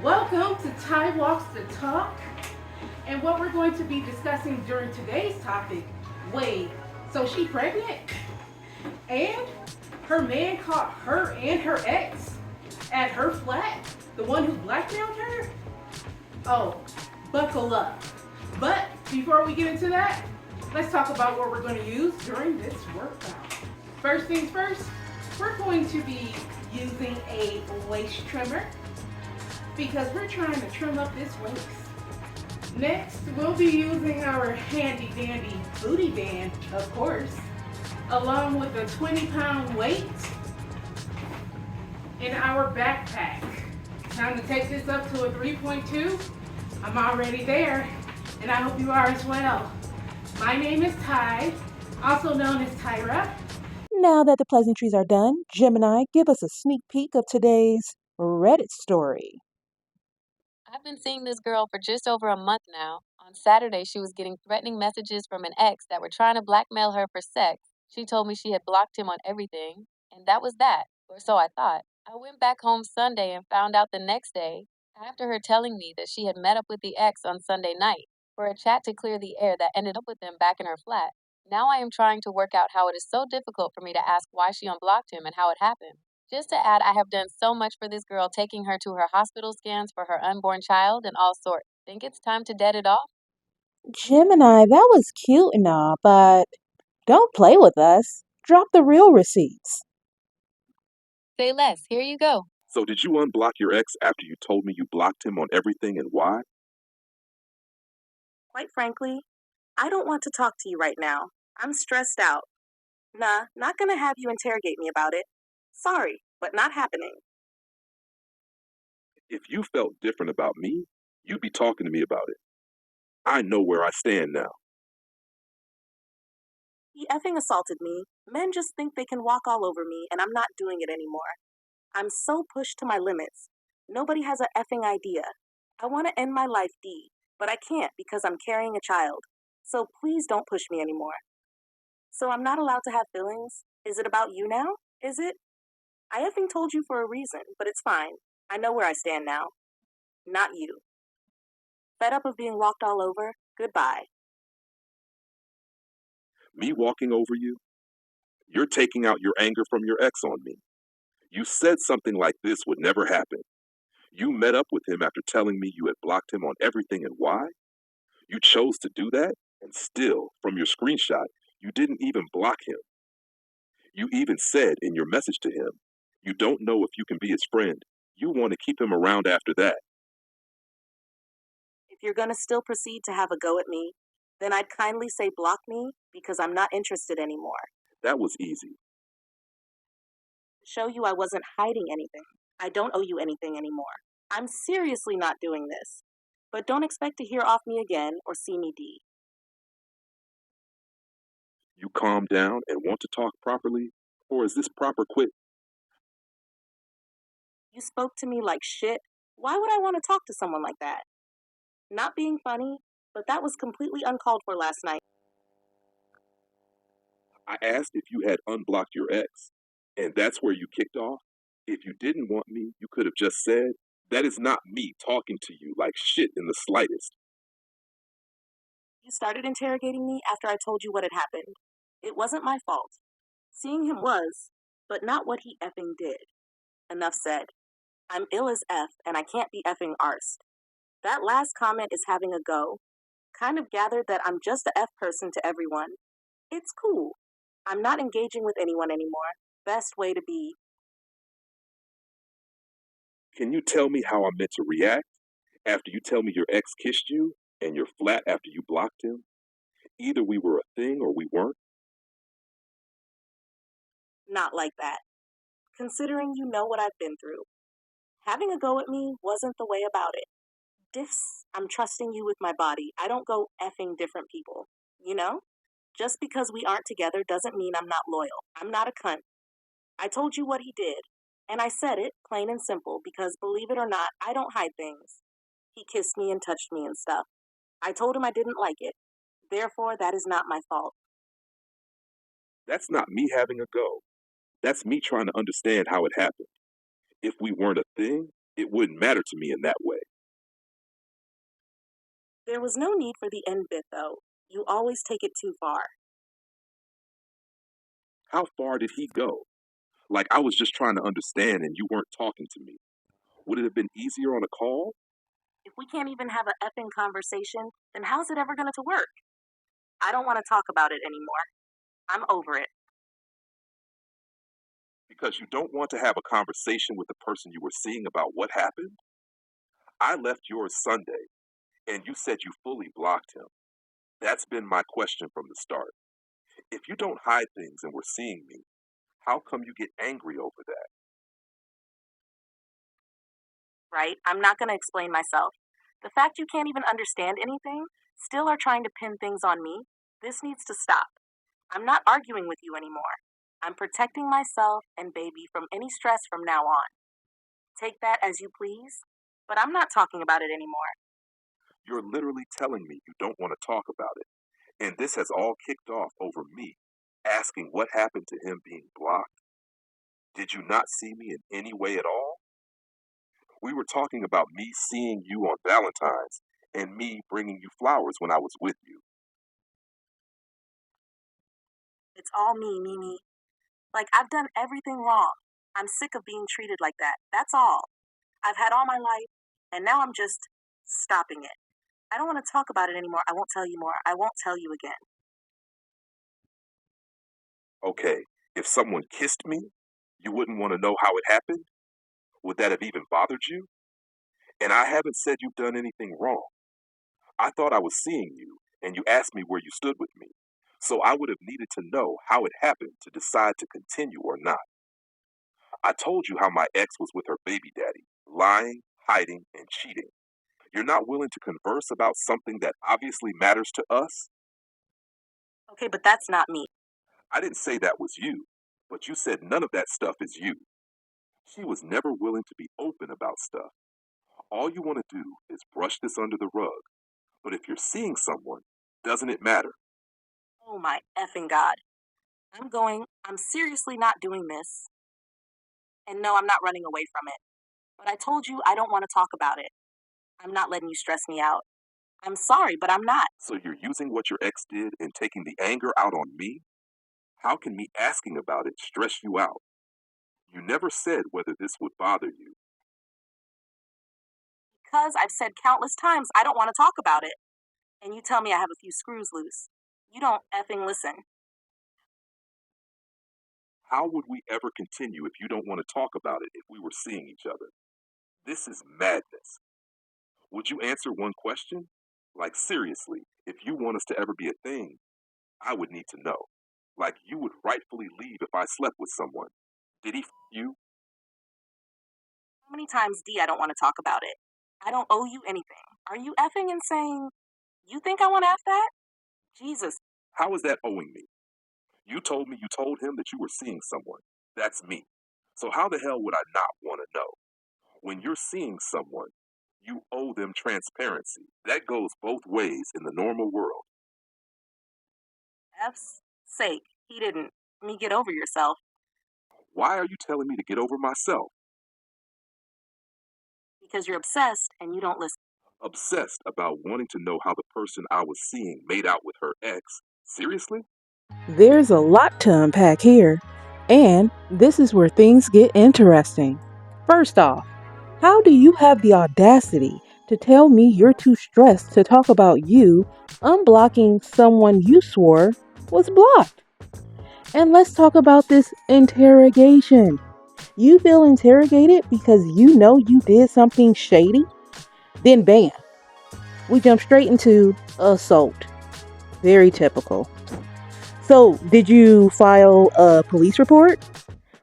Welcome to Ty Walks the Talk. And what we're going to be discussing during today's topic, wait, so she pregnant? And her man caught her and her ex at her flat? The one who blackmailed her? Oh, buckle up. But before we get into that, let's talk about what we're going to use during this workout. First things first, we're going to be using a waist trimmer because we're trying to trim up this waist. Next, we'll be using our handy dandy booty band, of course, along with a 20-pound weight in our backpack. Time to take this up to a 3.2. I'm already there, and I hope you are as well. My name is Ty, also known as Tyra. Now that the pleasantries are done, Gemini, give us a sneak peek of today's Reddit story. I've been seeing this girl for just over a month now. On Saturday, she was getting threatening messages from an ex that were trying to blackmail her for sex. She told me she had blocked him on everything, and that was that, or so I thought. I went back home Sunday and found out the next day, after her telling me that she had met up with the ex on Sunday night for a chat to clear the air that ended up with them back in her flat. Now I am trying to work out how it is so difficult for me to ask why she unblocked him and how it happened. Just to add, I have done so much for this girl, taking her to her hospital scans for her unborn child and all sorts. Think it's time to dead it off? Gemini, that was cute and all, but don't play with us. Drop the real receipts. Say less. Here you go. So did you unblock your ex after you told me you blocked him on everything and why? Quite frankly, I don't want to talk to you right now. I'm stressed out. Nah, not gonna have you interrogate me about it. Sorry, but not happening. If you felt different about me, you'd be talking to me about it. I know where I stand now. He effing assaulted me. Men just think they can walk all over me, and I'm not doing it anymore. I'm so pushed to my limits. Nobody has a effing idea. I want to end my life, D, but I can't because I'm carrying a child. So please don't push me anymore. So I'm not allowed to have feelings? Is it about you now? Is it? I effing told you for a reason, but it's fine. I know where I stand now. Not you. Fed up of being walked all over? Goodbye. Me walking over you? You're taking out your anger from your ex on me. You said something like this would never happen. You met up with him after telling me you had blocked him on everything and why? You chose to do that, and still, from your screenshot, you didn't even block him. You even said in your message to him, you don't know if you can be his friend. You want to keep him around after that. If you're gonna still proceed to have a go at me, then I'd kindly say block me because I'm not interested anymore. That was easy. To show you I wasn't hiding anything. I don't owe you anything anymore. I'm seriously not doing this. But don't expect to hear off me again or see me D. You calm down and want to talk properly? Or is this proper quit? You spoke to me like shit. Why would I want to talk to someone like that? Not being funny, but that was completely uncalled for last night. I asked if you had unblocked your ex, and that's where you kicked off? If you didn't want me, you could have just said, that is not me talking to you like shit in the slightest. You started interrogating me after I told you what had happened. It wasn't my fault. Seeing him was, but not what he effing did. Enough said. I'm ill as F and I can't be effing arsed. That last comment is having a go. Kind of gathered that I'm just a F person to everyone. It's cool. I'm not engaging with anyone anymore. Best way to be. Can you tell me how I'm meant to react after you tell me your ex kissed you and you're flat after you blocked him? Either we were a thing or we weren't. Not like that. Considering you know what I've been through. Having a go at me wasn't the way about it. Diffs, I'm trusting you with my body. I don't go effing different people. You know? Just because we aren't together doesn't mean I'm not loyal. I'm not a cunt. I told you what he did. And I said it, plain and simple, because believe it or not, I don't hide things. He kissed me and touched me and stuff. I told him I didn't like it. Therefore, that is not my fault. That's not me having a go. That's me trying to understand how it happened. If we weren't a thing, It wouldn't matter to me in that way. There was no need for the end bit, though. You always take it too far. How far did he go? Like I was just trying to understand and you weren't talking to me. Would it have been easier on a call? If we can't even have an effing conversation, then how's it ever going to work? I don't want to talk about it anymore. I'm over it. Because you don't want to have a conversation with the person you were seeing about what happened? I left yours Sunday, and you said you fully blocked him. That's been my question from the start. If you don't hide things and were seeing me, how come you get angry over that? Right? I'm not going to explain myself. The fact you can't even understand anything, still are trying to pin things on me, this needs to stop. I'm not arguing with you anymore. I'm protecting myself and baby from any stress from now on. Take that as you please, but I'm not talking about it anymore. You're literally telling me you don't want to talk about it. And this has all kicked off over me asking what happened to him being blocked. Did you not see me in any way at all? We were talking about me seeing you on Valentine's and me bringing you flowers when I was with you. It's all me, Mimi. Like, I've done everything wrong. I'm sick of being treated like that. That's all. I've had all my life, and now I'm just stopping it. I don't want to talk about it anymore. I won't tell you more. I won't tell you again. Okay, if someone kissed me, you wouldn't want to know how it happened? Would that have even bothered you? And I haven't said you've done anything wrong. I thought I was seeing you, and you asked me where you stood with me. So I would have needed to know how it happened to decide to continue or not. I told you how my ex was with her baby daddy, lying, hiding, and cheating. You're not willing to converse about something that obviously matters to us? Okay, but that's not me. I didn't say that was you, but you said none of that stuff is you. She was never willing to be open about stuff. All you want to do is brush this under the rug. But if you're seeing someone, doesn't it matter? Oh my effing God. I'm seriously not doing this. And no, I'm not running away from it. But I told you I don't want to talk about it. I'm not letting you stress me out. I'm sorry, but I'm not. So you're using what your ex did and taking the anger out on me? How can me asking about it stress you out? You never said whether this would bother you. Because I've said countless times I don't want to talk about it. And you tell me I have a few screws loose. You don't effing listen. How would we ever continue if you don't want to talk about it if we were seeing each other? This is madness. Would you answer one question? Like, seriously, if you want us to ever be a thing, I would need to know. Like, you would rightfully leave if I slept with someone. Did he you? How many times I don't want to talk about it? I don't owe you anything. Are you effing insane? You think I want to F that? Jesus. How is that owing me? You told me you told him that you were seeing someone. That's me. So how the hell would I not want to know? When you're seeing someone, you owe them transparency. That goes both ways in the normal world. F's sake, he didn't. Me get over yourself. Why are you telling me to get over myself? Because you're obsessed and you don't listen. Obsessed about wanting to know how the person I was seeing made out with her ex. Seriously? There's a lot to unpack here, and this is where things get interesting. First off, how do you have the audacity to tell me you're too stressed to talk about you unblocking someone you swore was blocked? And let's talk about this interrogation. You feel interrogated because you know you did something shady? Then bam, we jump straight into assault. Very typical. So, did you file a police report?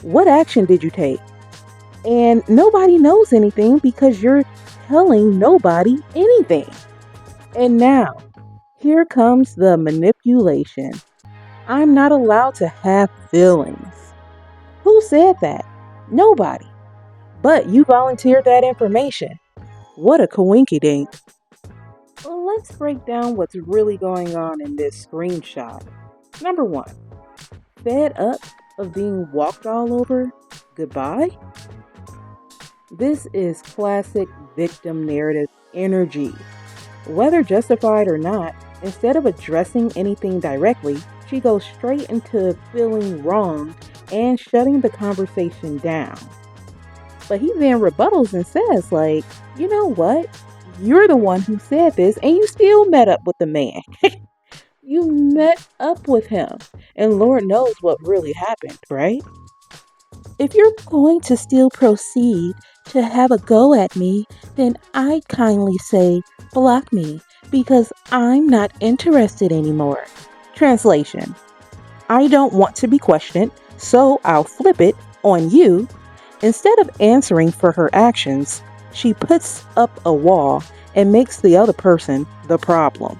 What action did you take? And nobody knows anything because you're telling nobody anything. And now, here comes the manipulation. I'm not allowed to have feelings. Who said that? Nobody. But you volunteered that information. What a coinkydink. Well, let's break down what's really going on in this screenshot. Number one, fed up of being walked all over? Goodbye? This is classic victim narrative energy. Whether justified or not, instead of addressing anything directly, she goes straight into feeling wrong and shutting the conversation down. But he then rebuttals and says, like, you know what? You're the one who said this and you still met up with the man. You met up with him. And Lord knows what really happened, right? If you're going to still proceed to have a go at me, then I kindly say block me because I'm not interested anymore. Translation: I don't want to be questioned, so I'll flip it on you. Instead of answering for her actions, she puts up a wall and makes the other person the problem.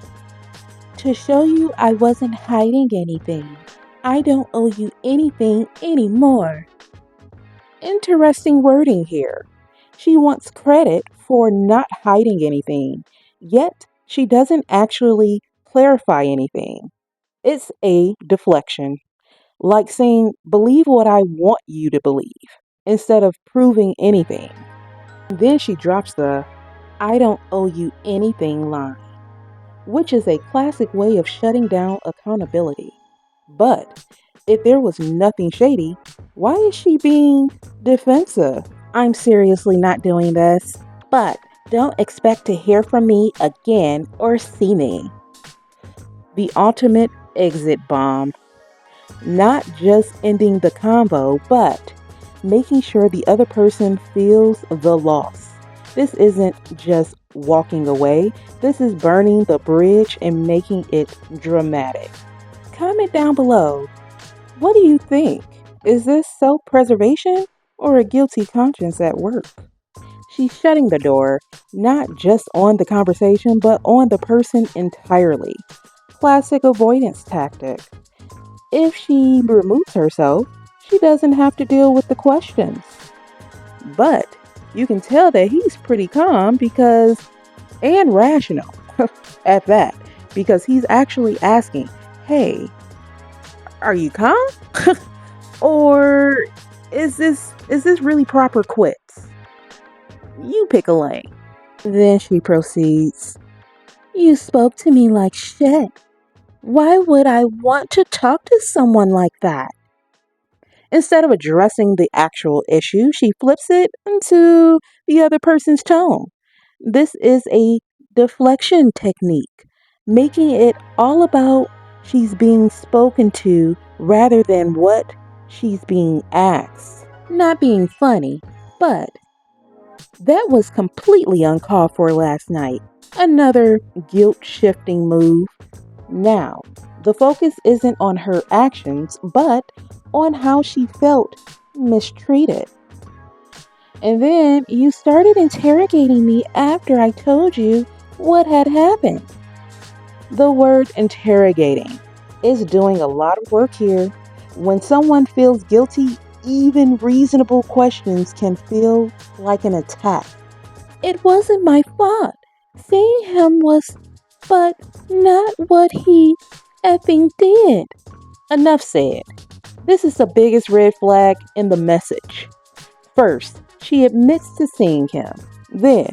To show you I wasn't hiding anything, I don't owe you anything anymore. Interesting wording here. She wants credit for not hiding anything, yet she doesn't actually clarify anything. It's a deflection, like saying, believe what I want you to believe, instead of proving anything. Then she drops the I don't owe you anything line, which is a classic way of shutting down accountability. But if there was nothing shady, why is she being defensive? I'm seriously not doing this, but don't expect to hear from me again or see me. The ultimate exit bomb. Not just ending the convo, but making sure the other person feels the loss. This isn't just walking away, this is burning the bridge and making it dramatic. Comment down below. What do you think? Is this self-preservation or a guilty conscience at work? She's shutting the door, not just on the conversation, but on the person entirely. Classic avoidance tactic. If she removes herself, she doesn't have to deal with the questions. But you can tell that he's pretty calm and rational at that, because he's actually asking, hey, are you calm? Or is this really proper quits? You pick a lane. Then she proceeds, you spoke to me like shit. Why would I want to talk to someone like that? Instead of addressing the actual issue, she flips it into the other person's tone. This is a deflection technique, making it all about she's being spoken to rather than what she's being asked. Not being funny, but that was completely uncalled for last night. Another guilt-shifting move. Now, the focus isn't on her actions, but on how she felt mistreated. And then you started interrogating me after I told you what had happened. The word interrogating is doing a lot of work here. When someone feels guilty, even reasonable questions can feel like an attack. It wasn't my fault. Seeing him was, but not what he effing did. Enough said. This is the biggest red flag in the message. First, she admits to seeing him. Then,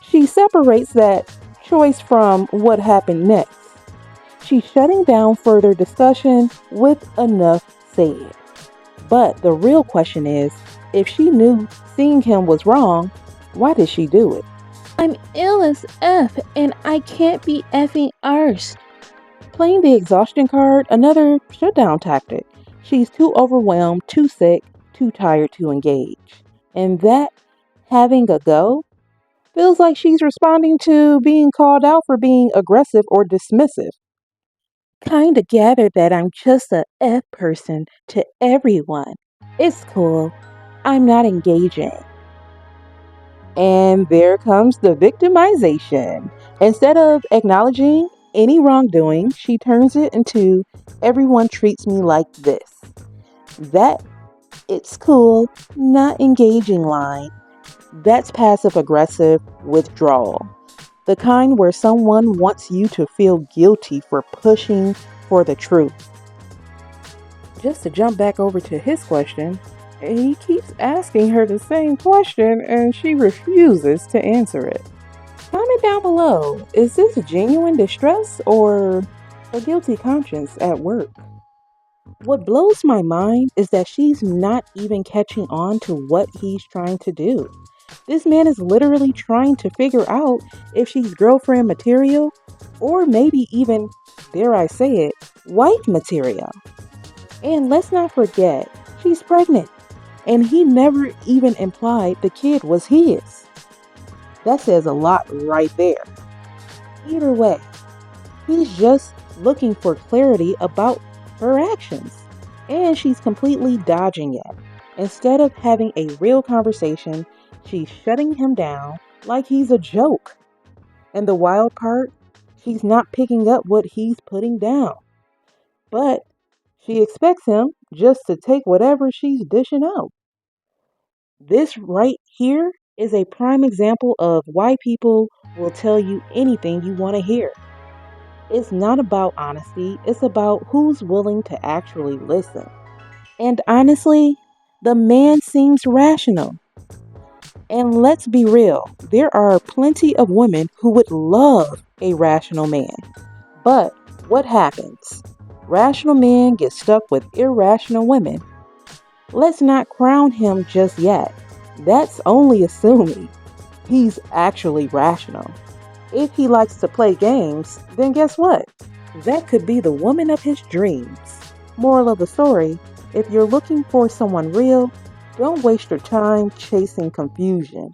she separates that choice from what happened next. She's shutting down further discussion with enough said. But the real question is, if she knew seeing him was wrong, why did she do it? I'm ill as F and I can't be effing arsed. Playing the exhaustion card, another shutdown tactic. She's too overwhelmed, too sick, too tired to engage. And that having a go feels like she's responding to being called out for being aggressive or dismissive. Kinda gathered that I'm just a F person to everyone. It's cool. I'm not engaging. And there comes the victimization. Instead of acknowledging any wrongdoing, she turns it into everyone treats me like this. That it's cool, not engaging line. That's passive aggressive withdrawal. The kind where someone wants you to feel guilty for pushing for the truth. Just to jump back over to his question, He keeps asking her the same question and she refuses to answer it. Comment down below, is this genuine distress or a guilty conscience at work? What blows my mind is that she's not even catching on to what he's trying to do. This man is literally trying to figure out if she's girlfriend material or maybe even, dare I say it, wife material. And let's not forget, she's pregnant. And he never even implied the kid was his. That says a lot right there. Either way, he's just looking for clarity about her actions. And she's completely dodging it. Instead of having a real conversation, she's shutting him down like he's a joke. And the wild part, she's not picking up what he's putting down. But she expects him just to take whatever she's dishing out. This right here is a prime example of why people will tell you anything you want to hear. It's not about honesty, it's about who's willing to actually listen. And honestly, the man seems rational. And let's be real, there are plenty of women who would love a rational man. But what happens? Rational men get stuck with irrational women. Let's not crown him just yet. That's only assuming he's actually rational. If he likes to play games, then guess what? That could be the woman of his dreams. Moral of the story, if you're looking for someone real, don't waste your time chasing confusion.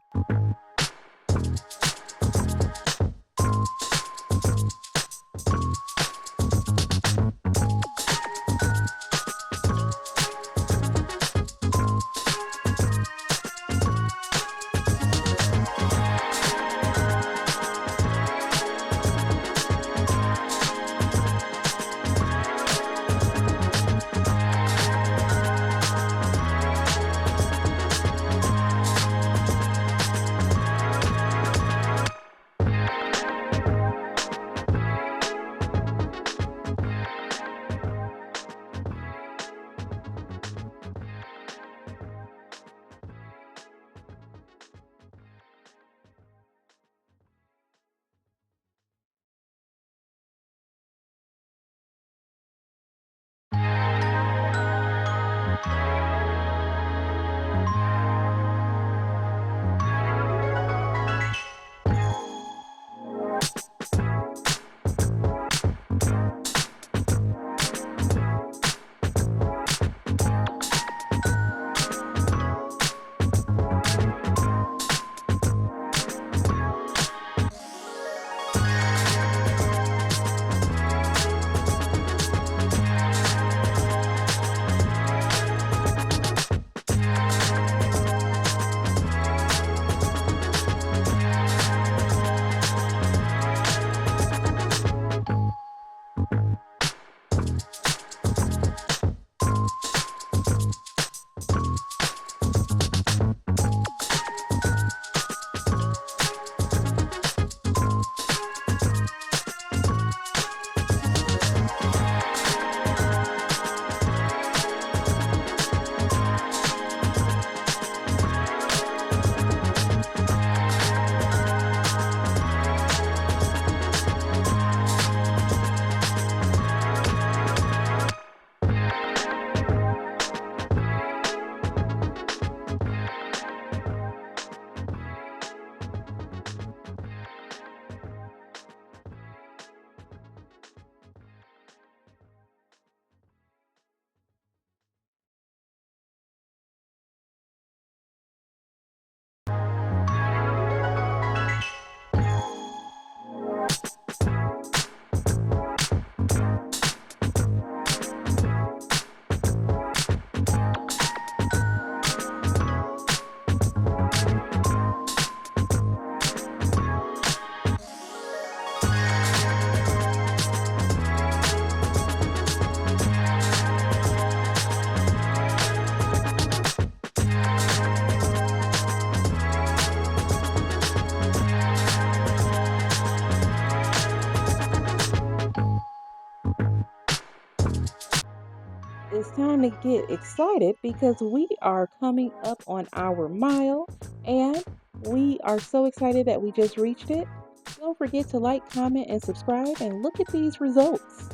It's time to get excited because we are coming up on our mile and we are so excited that we just reached it. Don't forget to like, comment, and subscribe and look at these results.